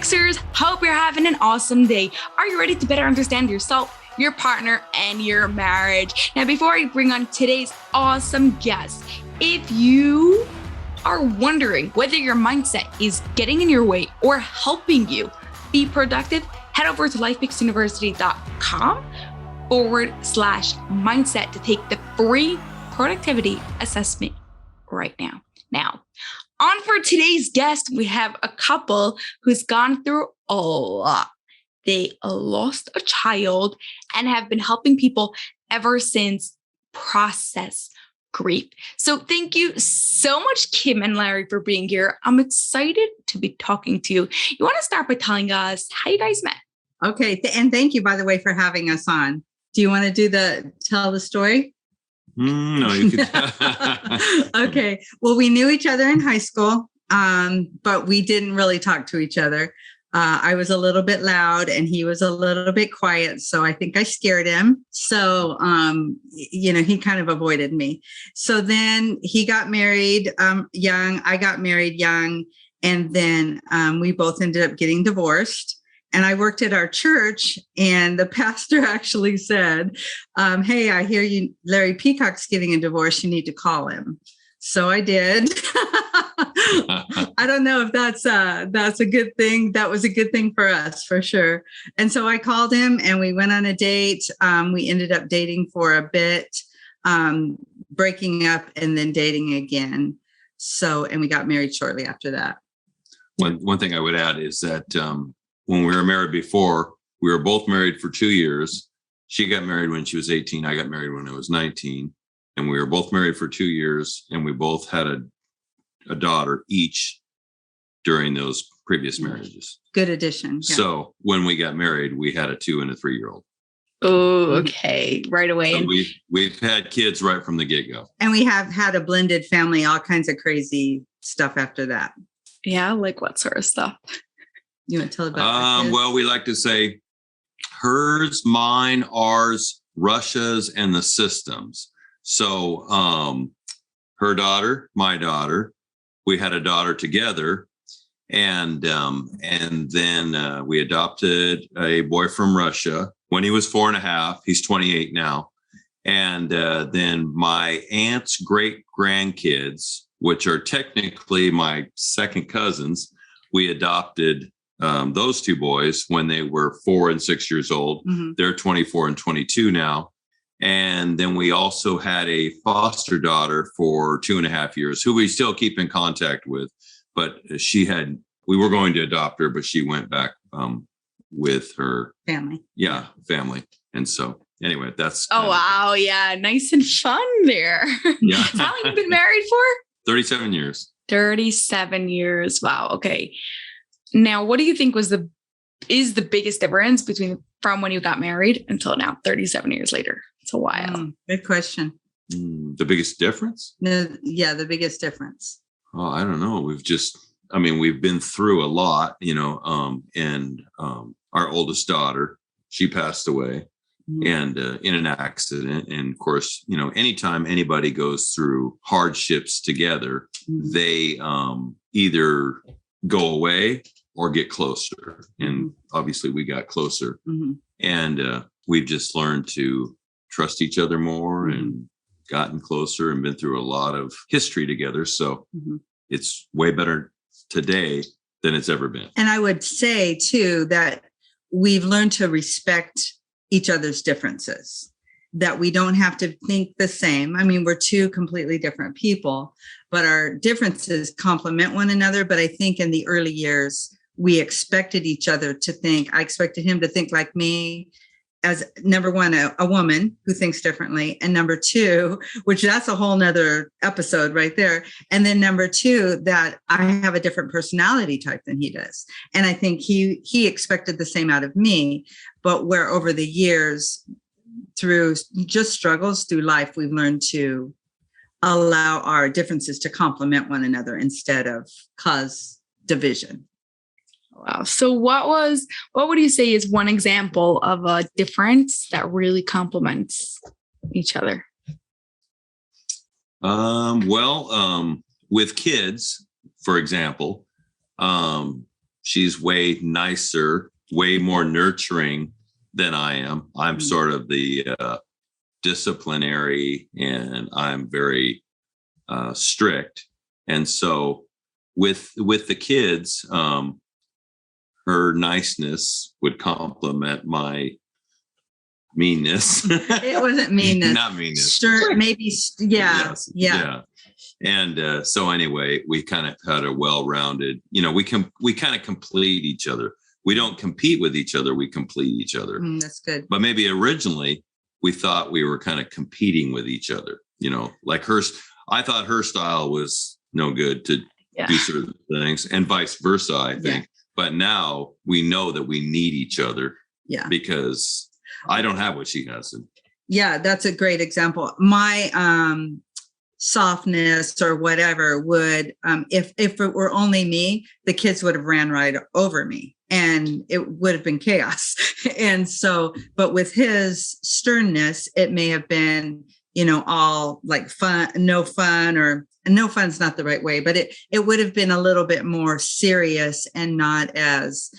LifePixers, hope you're having an awesome day. Are you ready to better understand yourself, your partner, and your marriage? Now, before I bring on today's awesome guest, if you are wondering whether your mindset is getting in your way or helping you be productive, head over to lifepixuniversity.com/mindset to take the free productivity assessment right now. Now, on for today's guest, we have a couple who's gone through a lot. They lost a child and have been helping people ever since process grief. So thank you so much, Kim and Larry, for being here. I'm excited to be talking to you. You want to start by telling us how you guys met? Okay. And thank you, by the way, for having us on. Do you want to tell the story? No, you could. Okay. Well, we knew each other in high school, but we didn't really talk to each other. I was a little bit loud and he was a little bit quiet. So I think I scared him. So, he kind of avoided me. So then he got married young. I got married young. And then we both ended up getting divorced. And I worked at our church, and the pastor actually said, hey, I hear Larry Peacock's getting a divorce. You need to call him. So I did. I don't know if that's a good thing. That was a good thing for us, for sure. And so I called him and we went on a date. We ended up dating for a bit, breaking up and then dating again. And we got married shortly after that. One thing I would add is that when we were married before, we were both married for 2 years. She got married when she was 18. I got married when I was 19. And we were both married for 2 years. And we both had a daughter each during those previous marriages. Good addition. Yeah. So when we got married, we had a 2 and a 3-year-old. Oh, okay. Right away. So we've had kids right from the get-go. And we have had a blended family, all kinds of crazy stuff after that. Yeah, like what sort of stuff? You want to tell about well, we like to say hers, mine, ours, Russia's, and the systems. So her daughter, my daughter, we had a daughter together, and then we adopted a boy from Russia when he was 4.5. He's 28 now. And then my aunt's great grandkids, which are technically my second cousins, we adopted those 2 boys when they were 4 and 6 years old. Mm-hmm. They're 24 and 22 now. And then we also had a foster daughter for 2.5 years who we still keep in contact with. But we were going to adopt her, but she went back with her family. Yeah, family. And so anyway, that's. Oh, wow. Yeah. Nice and fun there. Yeah. How long have you been married for? 37 years. 37 years. Wow. Okay. Now, what do you think is the biggest difference from when you got married until now, 37 years later? It's a while. Good question. The biggest difference? No, yeah, the biggest difference. Oh, I don't know. We've been through a lot, and our oldest daughter, she passed away and in an accident. And of course, anytime anybody goes through hardships together, they either go away or get closer. And obviously we got closer. And we've just learned to trust each other more and gotten closer and been through a lot of history together. So it's way better today than it's ever been. And I would say too, that we've learned to respect each other's differences, that we don't have to think the same. I mean, we're 2 completely different people, but our differences complement one another. But I think in the early years, we expected each other to think. I expected him to think like me, as number one, a woman who thinks differently. And number 2, which that's a whole nother episode right there. And then number 2, that I have a different personality type than he does. And I think he expected the same out of me, but where over the years, through just struggles through life, we've learned to allow our differences to complement one another instead of cause division. Wow. So what would you say is one example of a difference that really complements each other? With kids, for example, she's way nicer, way more nurturing than I am. I'm sort of the disciplinary, and I'm very strict. And so with the kids, her niceness would complement my meanness. It wasn't meanness. Not meanness. Sure, maybe. Yeah. Yes, yeah. And so anyway, we kind of had a well-rounded, we kind of complete each other. We don't compete with each other. We complete each other. That's good. But maybe originally we thought we were kind of competing with each other, like I thought her style was no good to do certain things, and vice versa, I think. Yeah. But now we know that we need each other. Yeah. Because I don't have what she has. Yeah, that's a great example. My softness or whatever would, if it were only me, the kids would have ran right over me and it would have been chaos. And so, but with his sternness, it may have been, all like fun, no fun, or no fun's not the right way, but it would have been a little bit more serious and not as,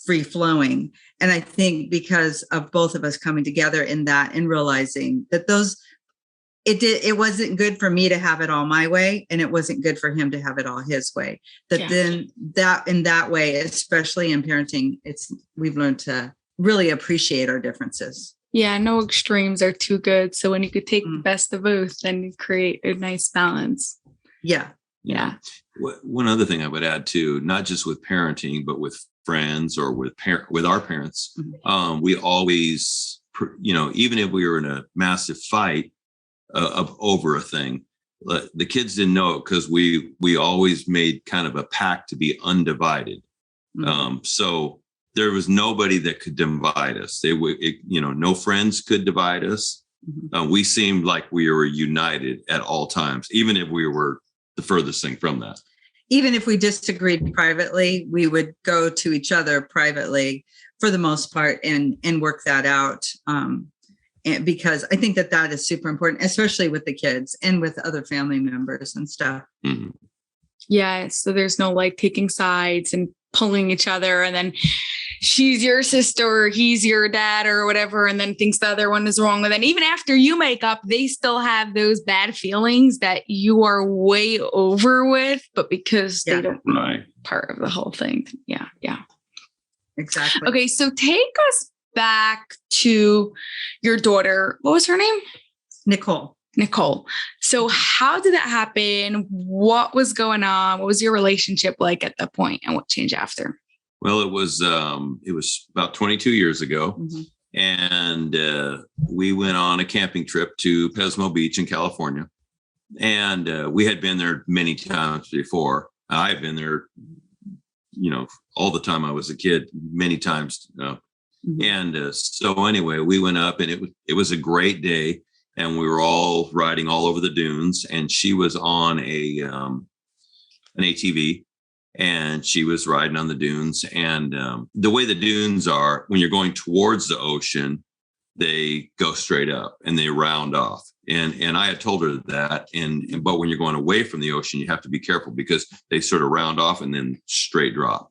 free flowing. And I think because of both of us coming together in that and realizing that it wasn't good for me to have it all my way, and it wasn't good for him to have it all his way. Then that in that way, especially in parenting, we've learned to really appreciate our differences. Yeah, no extremes are too good. So when you could take the best of both, then you create a nice balance. Yeah. Yeah. One other thing I would add too, not just with parenting, but with friends or with our parents, we always, even if we were in a massive fight over a thing, the kids didn't know it because we always made kind of a pact to be undivided. So there was nobody that could divide us. No friends could divide us. We seemed like we were united at all times, even if we were the furthest thing from that. Even if we disagreed privately, we would go to each other privately for the most part and work that out. And because I think that is super important, especially with the kids and with other family members and stuff. Mm-hmm. Yeah. So there's no like taking sides and pulling each other, and then she's your sister or he's your dad or whatever, and then thinks the other one is wrong. And then even after you make up, they still have those bad feelings that you are way over with, but because they don't part of the whole thing. Yeah. Yeah. Exactly. Okay. So take us back to your daughter. What was her name? Nicole. So how did that happen? What was going on? What was your relationship like at that point, and what changed after? Well, it was about 22 years ago, and we went on a camping trip to Pismo Beach in California, and we had been there many times before. I had been there, all the time I was a kid, many times. And so anyway, we went up, and it was a great day. And we were all riding all over the dunes, and she was on an ATV, and she was riding on the dunes. And the way the dunes are, when you're going towards the ocean, they go straight up and they round off. And I had told her that. But when you're going away from the ocean, you have to be careful because they sort of round off and then straight drop.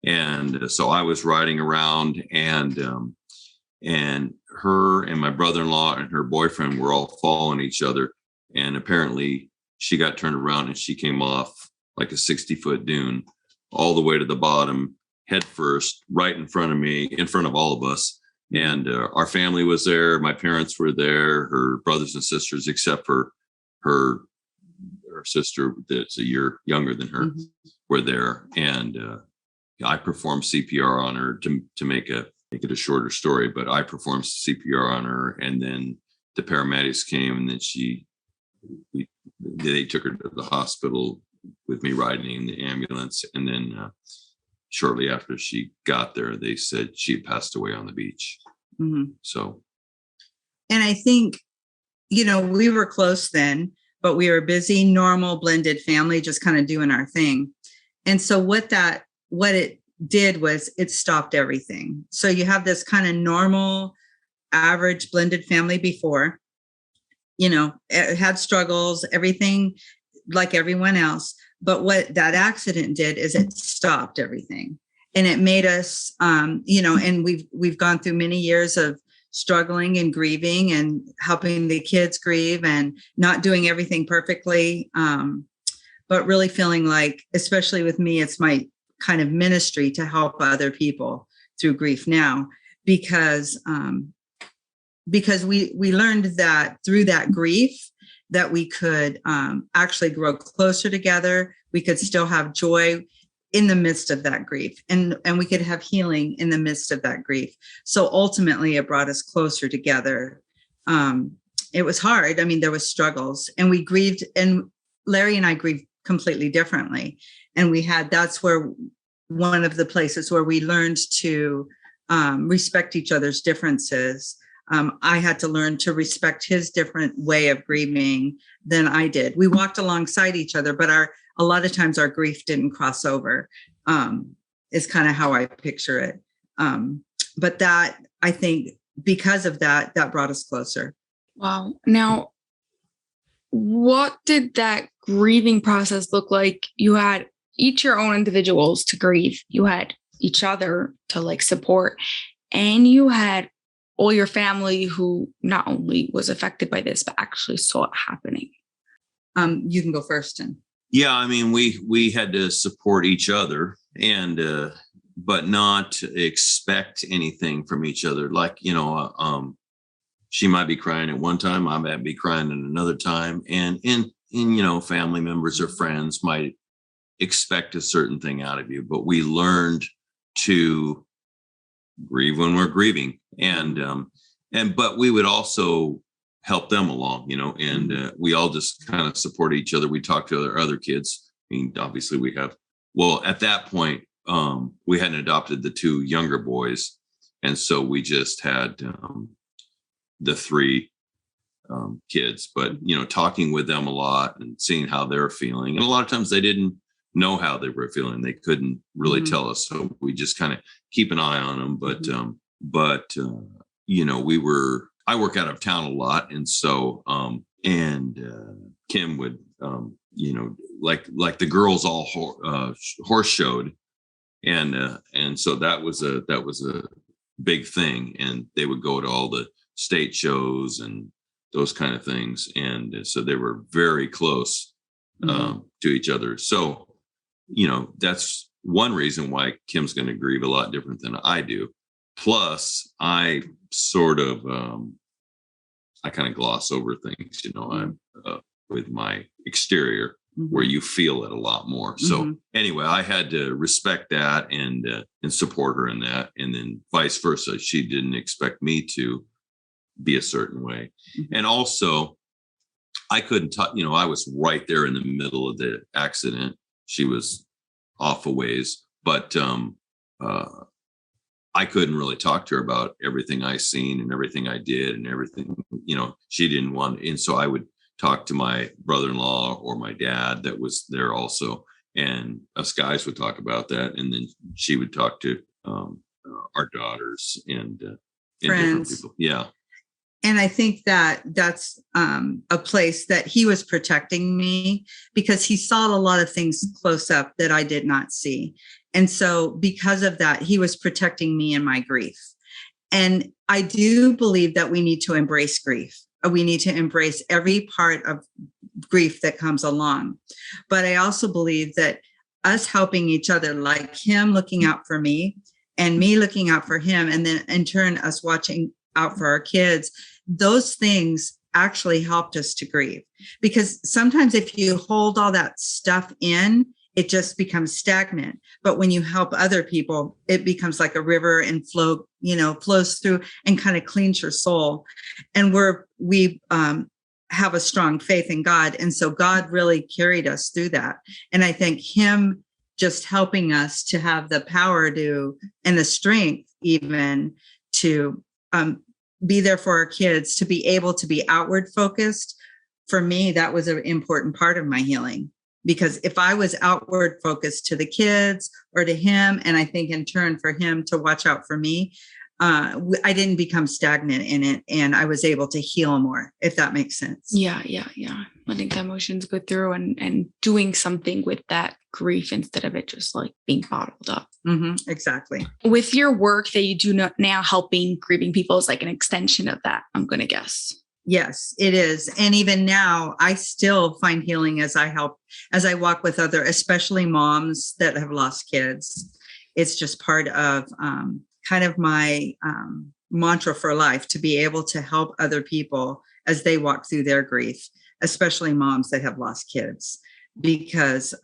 And so I was riding around, and her and my brother-in-law and her boyfriend were all following each other. And apparently she got turned around and she came off like a 60-foot dune all the way to the bottom, head first, right in front of me, in front of all of us. And our family was there. My parents were there, her brothers and sisters, except for her sister that's a year younger than her, were there. And I performed CPR on her to make it a shorter story, but I performed CPR on her, and then the paramedics came, and then they took her to the hospital with me riding in the ambulance. And then shortly after she got there, they said she had passed away on the beach. So, and I think, we were close then, but we were a busy, normal, blended family, just kind of doing our thing. And so what it did was it stopped everything. So you have this kind of normal, average blended family before, it had struggles, everything like everyone else. But what that accident did is it stopped everything. And it made us, and we've gone through many years of struggling and grieving and helping the kids grieve and not doing everything perfectly. But really feeling like, especially with me, it's my kind of ministry to help other people through grief now, because we learned that through that grief that we could actually grow closer together. We could still have joy in the midst of that grief, and we could have healing in the midst of that grief. So ultimately it brought us closer together. It was hard. I mean, there was struggles, and we grieved, and Larry and I grieved completely differently. And that's where one of the places where we learned to respect each other's differences. I had to learn to respect his different way of grieving than I did. We walked alongside each other, but a lot of times our grief didn't cross over, is kind of how I picture it. But that, I think, because of that brought us closer. Wow. Now, what did that grieving process look like? You had each your own individuals to grieve. You had each other to like support, and you had all your family who not only was affected by this, but actually saw it happening. You can go first. Yeah, I mean, we had to support each other, and but not expect anything from each other. Like, she might be crying at one time, I might be crying at another time, and family members or friends might expect a certain thing out of you. But we learned to grieve when we're grieving, but we would also help them along, and we all just kind of support each other. We talk to other kids. I mean, obviously at that point, we hadn't adopted the two younger boys. And so we just had the three kids, but, talking with them a lot and seeing how they're feeling. And a lot of times they didn't know how they were feeling. They couldn't really tell us. So we just kind of keep an eye on them. But I work out of town a lot. And so, Kim would, like the girls all horse showed. And so that was a big thing. And they would go to all the state shows and those kind of things. And so they were very close to each other. So, that's one reason why Kim's going to grieve a lot different than I do. Plus, I sort of, I kind of gloss over things, I'm with my exterior where you feel it a lot more. So anyway, I had to respect that and support her in that. And then vice versa. She didn't expect me to be a certain way. And also, I couldn't I was right there in the middle of the accident. She was off a ways, but I couldn't really talk to her about everything I seen and everything I did and everything, she didn't want. And so I would talk to my brother-in-law or my dad that was there also. And us guys would talk about that. And then she would talk to our daughters and different people. Yeah. And I think that's a place that he was protecting me, because he saw a lot of things close up that I did not see. And so because of that, he was protecting me in my grief. And I do believe that we need to embrace grief. We need to embrace every part of grief that comes along. But I also believe that us helping each other, like him looking out for me and me looking out for him, and then in turn, us watching out for our kids, those things actually helped us to grieve. Because sometimes if you hold all that stuff in, it just becomes stagnant. But when you help other people, it becomes like a river and flows through and kind of cleans your soul. And we have a strong faith in God. And so God really carried us through that. And I think him just helping us to have the power to, and the strength even to be there for our kids, to be able to be outward focused. For me, that was an important part of my healing. Because if I was outward focused to the kids or to him, and I think in turn for him to watch out for me, I didn't become stagnant in it, and I was able to heal more, if that makes sense. Yeah. letting the emotions go through and doing something with that grief instead of it just like being bottled up. Exactly. With your work that you do now, helping grieving people is like an extension of that, I'm going to guess. Yes, it is. And even now, I still find healing as I walk with other, especially moms that have lost kids. It's just part of kind of my mantra for life, to be able to help other people as they walk through their grief, especially moms that have lost kids, because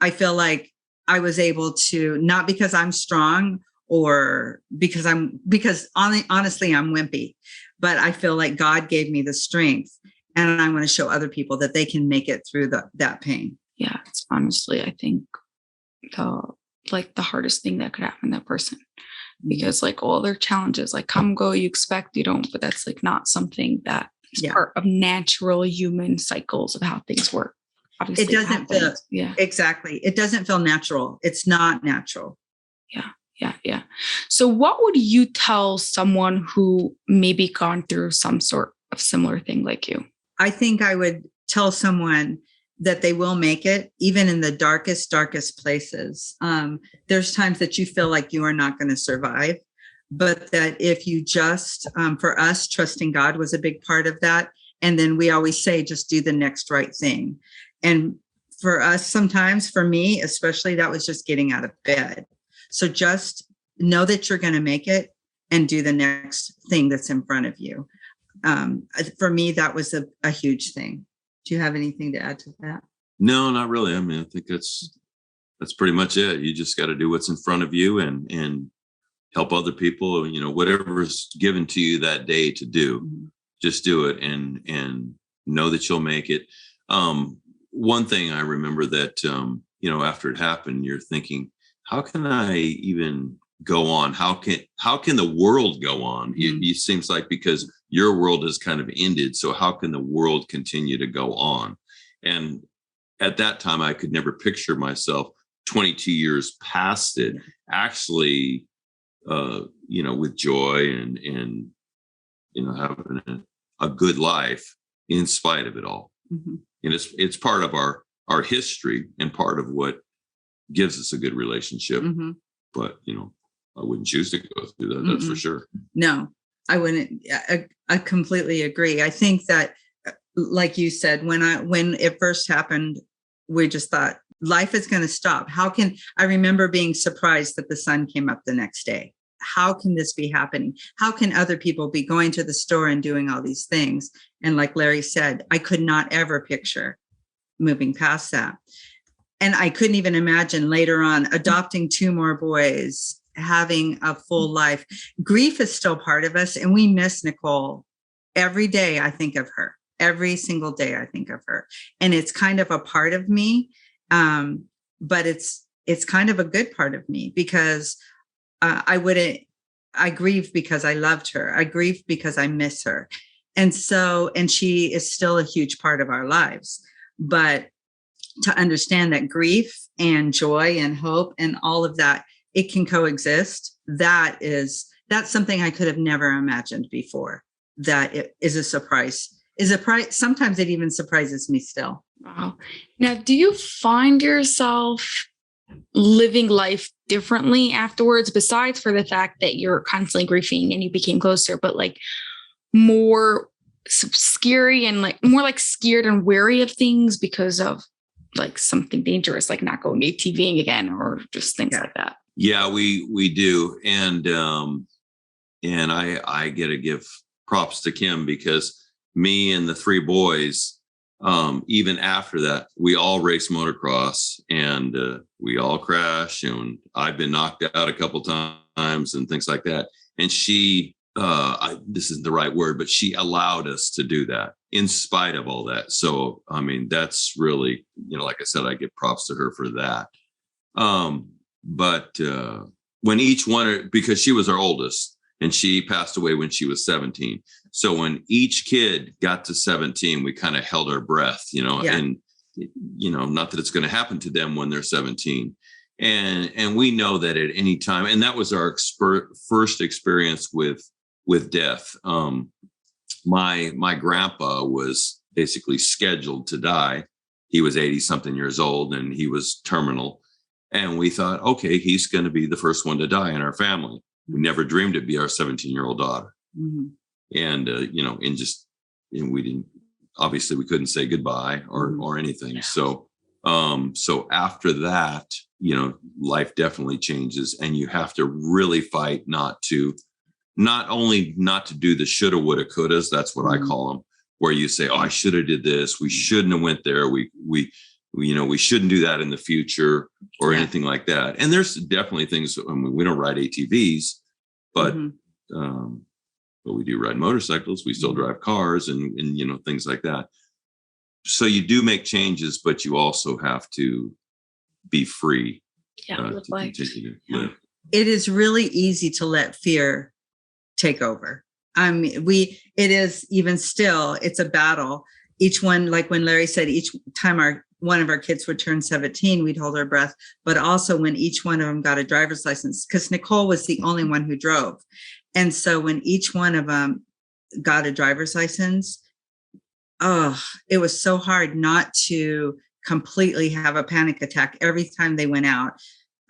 I feel like I was able to, not because I'm strong or because honestly, I'm wimpy, but I feel like God gave me the strength, and I want to show other people that they can make it through that pain. Yeah. It's honestly, I think the hardest thing that could happen to that person, because like all their challenges, like come, go, you expect, you don't, but that's like not something that is part of natural human cycles of how things work. Obviously, it doesn't feel, exactly. It doesn't feel natural. It's not natural. Yeah. So what would you tell someone who maybe gone through some sort of similar thing like you? I think I would tell someone that they will make it, even in the darkest places. There's times that you feel like you are not going to survive, but that if you just, for us, trusting God was a big part of that. And then we always say, just do the next right thing. And for us, sometimes, for me, especially, that was just getting out of bed. So just know that you're going to make it and do the next thing that's in front of you. For me, that was a huge thing. Do you have anything to add to that? No, not really. I mean, I think that's pretty much it. You just got to do what's in front of you and help other people. Whatever's given to you that day to do, just do it and know that you'll make it. One thing I remember that, after it happened, you're thinking, how can I even go on? How can the world go on? It seems like, because your world has kind of ended. So how can the world continue to go on? And at that time, I could never picture myself 22 years past it, actually, with joy and having a good life in spite of it all. And it's part of our history and part of what gives us a good relationship. But, I wouldn't choose to go through that. That's for sure. No, I wouldn't. I completely agree. I think that, like you said, when it first happened, we just thought life is going to stop. I remember being surprised that the sun came up the next day. How can this be happening? How can other people be going to the store and doing all these things? And like Larry said, I could not ever picture moving past that. And I couldn't even imagine later on adopting 2 more boys, having a full life. Grief is still part of us, and we miss Nicole. Every day I think of her. Every single day I think of her. And it's kind of a part of me, but it's kind of a good part of me, because I grieve because I loved her. I grieve because I miss her. And she is still a huge part of our lives. But to understand that grief and joy and hope and all of that, it can coexist. That's something I could have never imagined before. That it is a surprise. Sometimes it even surprises me still. Wow. Now, do you find yourself living life differently afterwards, besides for the fact that you're constantly grieving and you became closer, but like more scary and like more like scared and wary of things because of like something dangerous, like not going ATVing again, or just things like that? Yeah, we do. And I get to give props to Kim, because me and the 3 boys, even after that, we all race motocross, and we all crash, and I've been knocked out a couple times and things like that. And she, this isn't the right word, but she allowed us to do that in spite of all that. So, I mean, that's really, like I said, I give props to her for that. But when each one, because she was our oldest and she passed away when she was 17. So when each kid got to 17, we kind of held our breath, and, not that it's going to happen to them when they're 17. And we know that at any time, and that was our first experience with death. My grandpa was basically scheduled to die. He was 80 something years old and he was terminal. And we thought, okay, he's going to be the first one to die in our family. We never dreamed it'd be our 17-year-old daughter. Mm-hmm. And, we didn't, obviously we couldn't say goodbye or anything. So after that, life definitely changes, and you have to really fight not only not to do the shoulda, woulda, couldas. That's what I call them, where you say, oh, I should have did this. We shouldn't have went there. We shouldn't do that in the future or anything like that. And there's definitely things, we don't ride ATVs, but we do ride motorcycles. We still drive cars and things like that. So you do make changes, but you also have to be free to continue to live. It is really easy to let fear take over. It is even still, it's a battle. Each one, like when Larry said, each time one of our kids would turn 17, we'd hold our breath. But also when each one of them got a driver's license, because Nicole was the only one who drove. And so when each one of them got a driver's license, it was so hard not to completely have a panic attack every time they went out,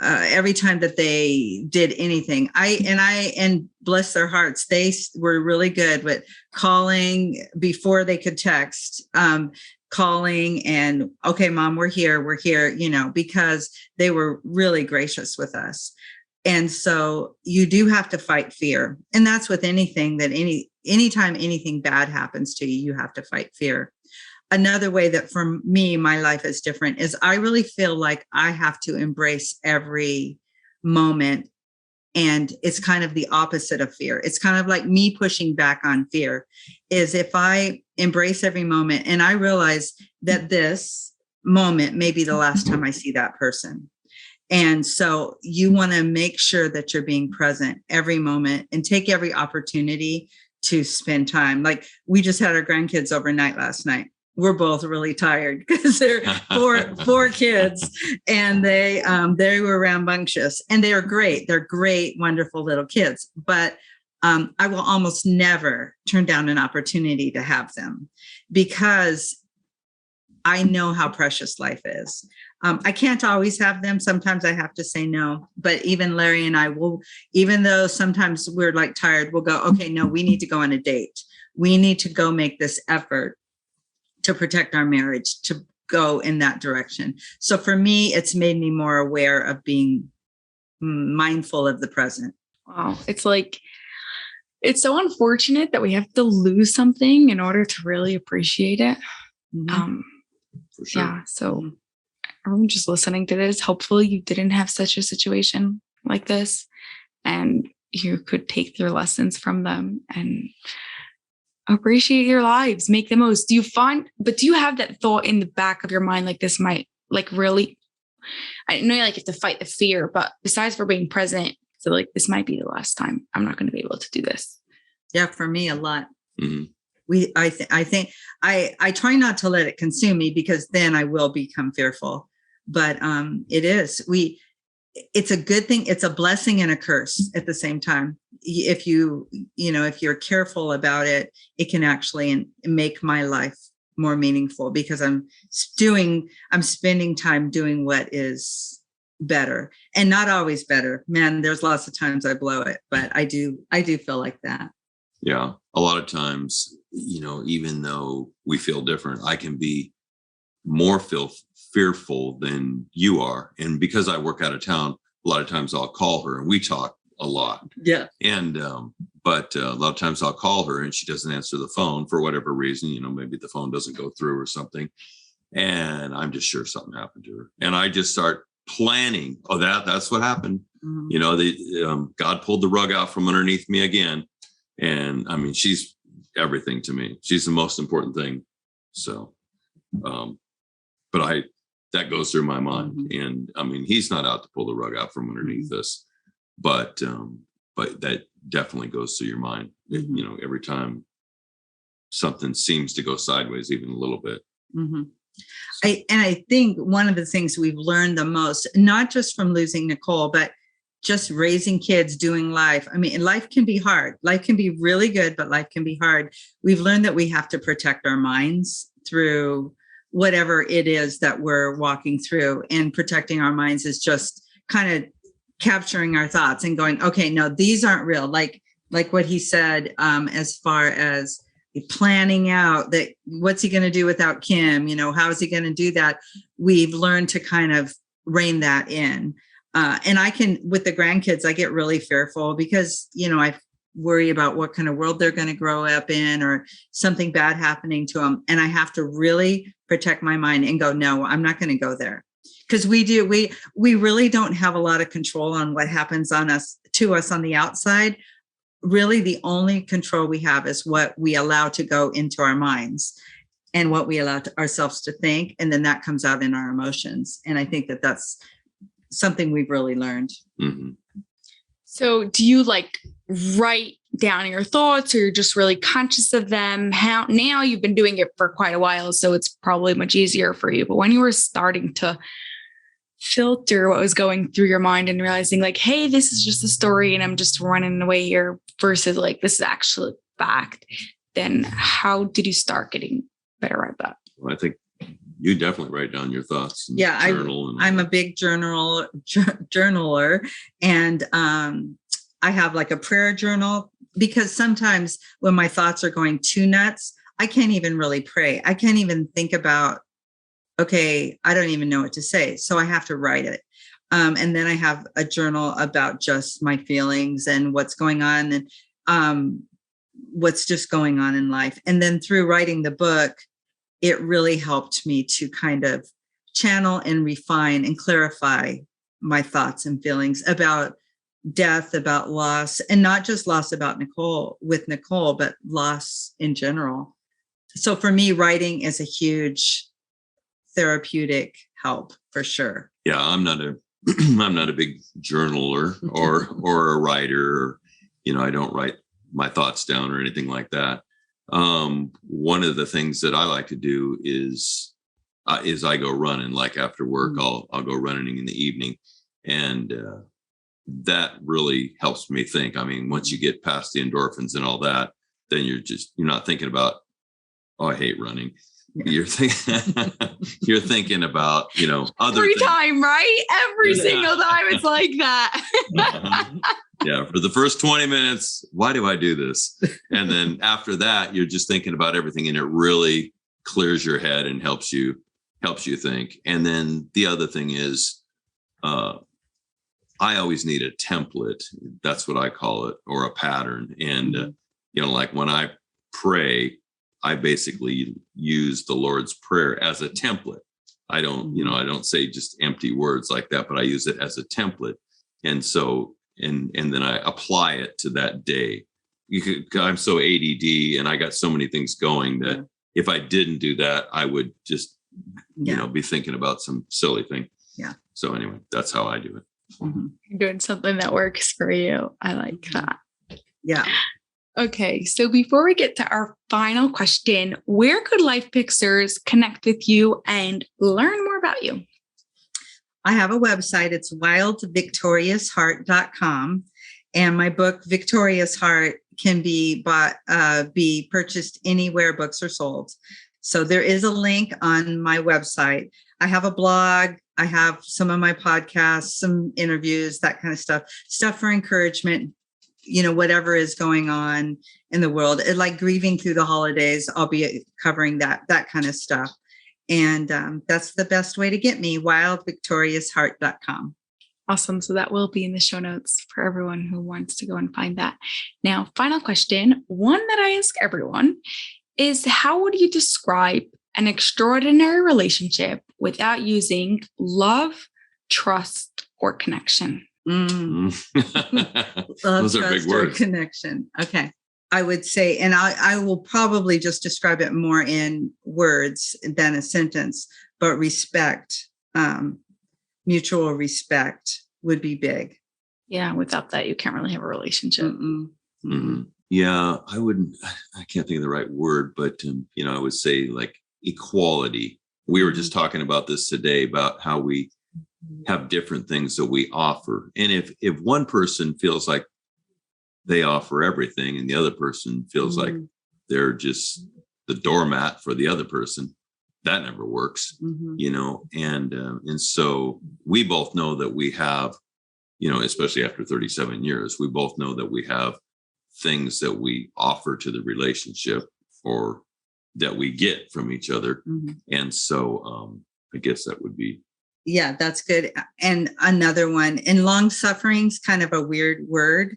every time that they did anything. And bless their hearts, they were really good with calling before they could text, calling and, okay, Mom, we're here, because they were really gracious with us. And so you do have to fight fear. And that's with anything that anytime anything bad happens to you, you have to fight fear. Another way that for me, my life is different is I really feel like I have to embrace every moment. And it's kind of the opposite of fear. It's kind of like me pushing back on fear is if I embrace every moment and I realize that this moment may be the last time I see that person. And so you want to make sure that you're being present every moment and take every opportunity to spend time. Like we just had our grandkids overnight last night. We're both really tired because they're four kids and they were rambunctious and they are great. They're great, wonderful little kids. But I will almost never turn down an opportunity to have them because I know how precious life is. I can't always have them. Sometimes I have to say no, but even Larry and I will, even though sometimes we're like tired, we'll go, okay, no, we need to go on a date. We need to go make this effort to protect our marriage, to go in that direction. So for me, it's made me more aware of being mindful of the present. Wow. It's like, it's so unfortunate that we have to lose something in order to really appreciate it. For sure. Yeah. So I'm just listening to this. Hopefully you didn't have such a situation like this and you could take your lessons from them and appreciate your lives, make the most. Do you have that thought in the back of your mind, like this might like really, I know you like have to fight the fear, but besides for being present, so like this might be the last time I'm not going to be able to do this. Yeah. For me, a lot. Mm-hmm. I think I try not to let it consume me because then I will become fearful. But it's a good thing. It's a blessing and a curse at the same time. If you're careful about it, it can actually make my life more meaningful because I'm spending time doing what is better and not always better. Man, there's lots of times I blow it, but I do feel like that. Yeah. A lot of times, even though we feel different, I can be more fearful than you are. And because I work out of town, a lot of times I'll call her and we talk a lot. Yeah. And, but a lot of times I'll call her and she doesn't answer the phone for whatever reason, maybe the phone doesn't go through or something. And I'm just sure something happened to her. And I just start planning. Oh, that's what happened. Mm-hmm. God pulled the rug out from underneath me again. And I mean, she's everything to me. She's the most important thing. So, but that goes through my mind. Mm-hmm. And I mean, he's not out to pull the rug out from underneath us, but that definitely goes through your mind, mm-hmm. Every time something seems to go sideways, even a little bit. Mm-hmm. I think one of the things we've learned the most, not just from losing Nicole, but just raising kids, doing life. I mean, life can be hard. Life can be really good, but life can be hard. We've learned that we have to protect our minds through whatever it is that we're walking through. And protecting our minds is just kind of capturing our thoughts and going, okay, no, these aren't real. Like what he said, as far as planning out that what's he going to do without Kim? How is he going to do that? We've learned to kind of rein that in. And with the grandkids, I get really fearful because, I worry about what kind of world they're going to grow up in or something bad happening to them. And I have to really protect my mind and go, no, I'm not going to go there. Because we really don't have a lot of control on what happens to us on the outside. Really, the only control we have is what we allow to go into our minds and what we allow ourselves to think. And then that comes out in our emotions. And I think that that's something we've really learned. Mm-hmm. So do you write down your thoughts, or you're just really conscious of them? How now you've been doing it for quite a while, so it's probably much easier for you. But when you were starting to filter what was going through your mind and realizing hey, this is just a story and I'm just running away here versus this is actually fact, then how did you start getting better at that? Well, I think you definitely write down your thoughts. Yeah, I'm a big journaler, and I have a prayer journal, because sometimes when my thoughts are going too nuts, I can't even really pray. I can't even think about, okay, I don't even know what to say. So I have to write it. And then I have a journal about just my feelings and what's going on and what's just going on in life. And then through writing the book, it really helped me to kind of channel and refine and clarify my thoughts and feelings about death, about loss, and not just loss with Nicole, but loss in general. So for me, writing is a huge therapeutic help for sure. Yeah, I'm not a big journaler or a writer. I don't write my thoughts down or anything like that. One of the things that I like to do is I go running. After work, I'll go running in the evening, and that really helps me think. I mean, once you get past the endorphins and all that, then you're not thinking about, oh, I hate running. Yeah. You're thinking about other every things. time, right? Every single time it's like that. Yeah, for the first 20 minutes, why do I do this? And then after that, you're just thinking about everything, and it really clears your head and helps you think. And then the other thing is, I always need a template. That's what I call it, or a pattern. And when I pray, I basically use the Lord's Prayer as a template. I don't say just empty words like that, but I use it as a template. And so, and then I apply it to that day. I'm so ADD and I got so many things going that if I didn't do that, I would just, be thinking about some silly thing. Yeah. So anyway, that's how I do it. Mm-hmm. You're doing something that works for you. I like that. Yeah. Okay, so before we get to our final question, where could LifePixers connect with you and learn more about you? I have a website. It's wildvictoriousheart.com. And my book, Victorious Heart, can be purchased anywhere books are sold. So there is a link on my website. I have a blog. I have some of my podcasts, some interviews, that kind of stuff for encouragement, whatever is going on in the world. Like grieving through the holidays, I'll be covering that kind of stuff. And that's the best way to get me, wildvictoriousheart.com. Awesome. So that will be in the show notes for everyone who wants to go and find that. Now, final question, one that I ask everyone is, how would you describe an extraordinary relationship without using love, trust, or connection? Love, Those are trust, big words. or connection. Okay. I would say, and I will probably just describe it more in words than a sentence, but respect, mutual respect would be big. Yeah. Without that, you can't really have a relationship. Mm-hmm. Yeah, I can't think of the right word, but, I would say equality. We were just talking about this today, about how we have different things that we offer. And if one person feels like they offer everything and the other person feels like they're just the doormat for the other person. That never works, you know, and so we both know that we have, you know, especially after 37 years, we both know that we have things that we offer to the relationship or that we get from each other. And so I guess that would be. Yeah, that's good. And another one, and long suffering is kind of a weird word,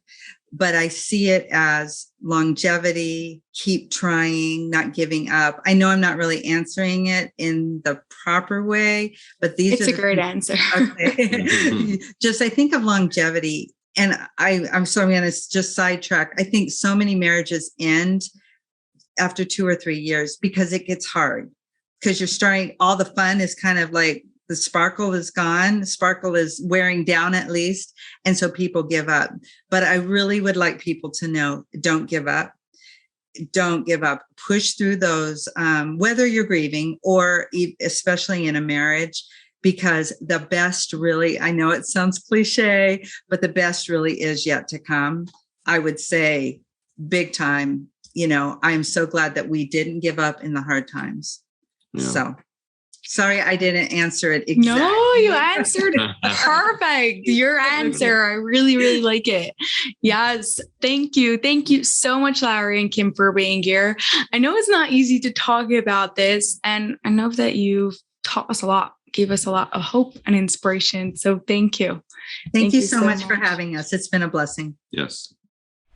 but I see it as longevity, keep trying, not giving up. I know I'm not really answering it in the proper way, but it's a great answer. Okay. Just, I think of longevity, and I'm sorry, I'm going to just sidetrack. I think so many marriages end after 2 or 3 years because it gets hard, because you're starting, all the fun is kind of like, the sparkle is gone. The sparkle is wearing down at least. And so people give up. But I really would like people to know, don't give up. Don't give up. Push through those, whether you're grieving or especially in a marriage, because the best really, I know it sounds cliche, but the best really is yet to come. I would say big time, you know, I'm so glad that we didn't give up in the hard times. Yeah. So. Sorry, I didn't answer it exactly. No, you answered perfect. Your answer. I really, really like it. Yes. Thank you. Thank you so much, Larry and Kim, for being here. I know it's not easy to talk about this, and I know that you've taught us a lot, gave us a lot of hope and inspiration. So thank you. Thank you so much for having us. It's been a blessing. Yes.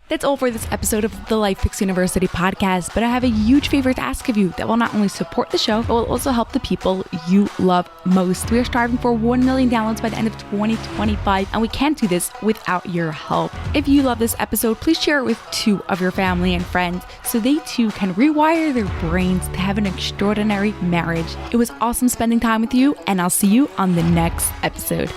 That's all for this episode of the LifePix University Podcast, but I have a huge favor to ask of you that will not only support the show, but will also help the people you love most. We are striving for 1 million downloads by the end of 2025, and we can't do this without your help. If you love this episode, please share it with 2 of your family and friends so they too can rewire their brains to have an extraordinary marriage. It was awesome spending time with you, and I'll see you on the next episode.